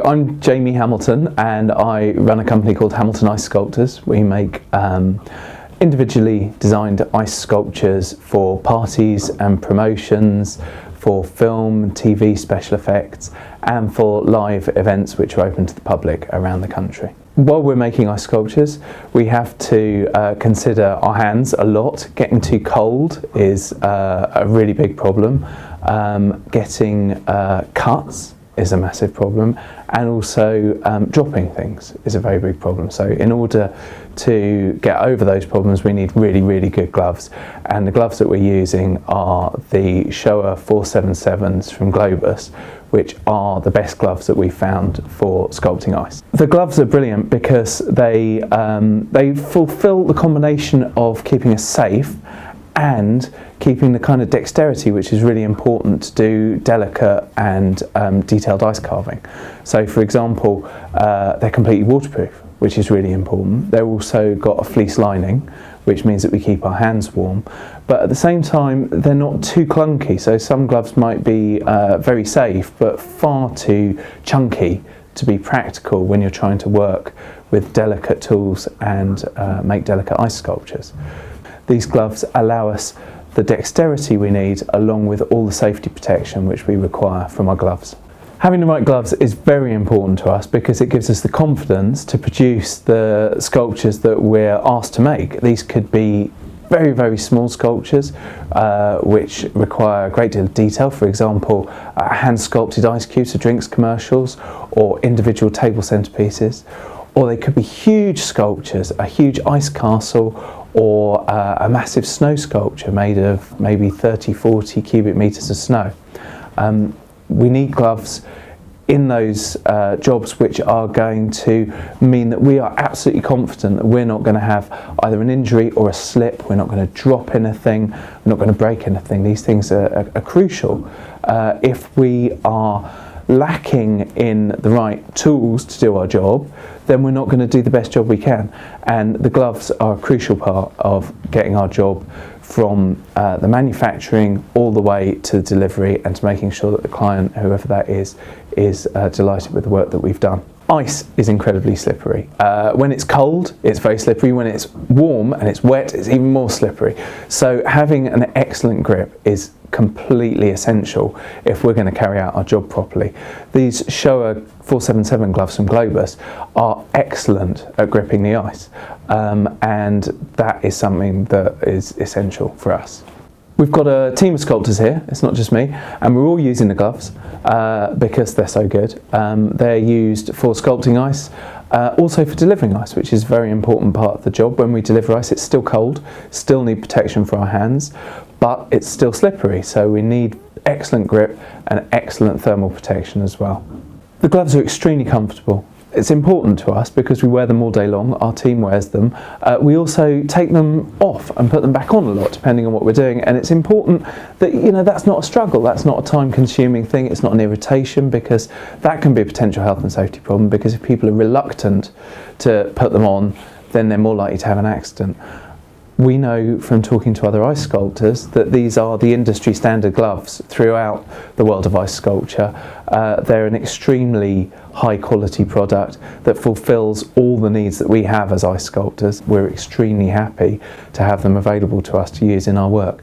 I'm Jamie Hamilton and I run a company called Hamilton Ice Sculptors. We make individually designed ice sculptures for parties and promotions, for film, TV special effects and for live events which are open to the public around the country. While we're making ice sculptures, we have to consider our hands a lot. Getting too cold is a really big problem. Getting cuts is a massive problem, and also dropping things is a very big problem. So in order to get over those problems, we need really good gloves, and the gloves that we're using are the SHOWA 477s from Globus, which are the best gloves that we found for sculpting ice. The gloves are brilliant because they fulfill the combination of keeping us safe and keeping the kind of dexterity which is really important to do delicate and detailed ice carving. So for example, they're completely waterproof, which is really important. They've also got a fleece lining, which means that we keep our hands warm, but at the same time they're not too clunky. So some gloves might be very safe but far too chunky to be practical when you're trying to work with delicate tools and make delicate ice sculptures. These gloves allow us the dexterity we need along with all the safety protection which we require from our gloves. Having the right gloves is very important to us because it gives us the confidence to produce the sculptures that we're asked to make. These could be very small sculptures which require a great deal of detail, for example hand sculpted ice cubes for drinks commercials or individual table centerpieces, or they could be huge sculptures, a huge ice castle or a massive snow sculpture made of maybe 30-40 cubic meters of snow. We need gloves in those jobs which are going to mean that we are absolutely confident that we're not going to have either an injury or a slip, we're not going to drop anything, we're not going to break anything. These things are crucial. If we are lacking in the right tools to do our job, then we're not going to do the best job we can, and the gloves are a crucial part of getting our job from the manufacturing all the way to the delivery and to making sure that the client, whoever that is delighted with the work that we've done. Ice is incredibly slippery. When it's cold, it's very slippery. When it's warm and it's wet, it's even more slippery. So having an excellent grip is completely essential if we're going to carry out our job properly. These SHOWA 477 gloves from Globus are excellent at gripping the ice, and that is something that is essential for us. We've got a team of sculptors here, it's not just me, and we're all using the gloves because they're so good. They're used for sculpting ice, also for delivering ice, which is a very important part of the job. When we deliver ice, it's still cold, still need protection for our hands, but it's still slippery, so we need excellent grip and excellent thermal protection as well. The gloves are extremely comfortable. It's important to us because we wear them all day long, our team wears them. We also take them off and put them back on a lot depending on what we're doing, and it's important that, you know, that's not a struggle, that's not a time consuming thing, it's not an irritation, because that can be a potential health and safety problem, because if people are reluctant to put them on, then they're more likely to have an accident. We know from talking to other ice sculptors that these are the industry standard gloves throughout the world of ice sculpture. They're an extremely high quality product that fulfills all the needs that we have as ice sculptors. We're extremely happy to have them available to us to use in our work.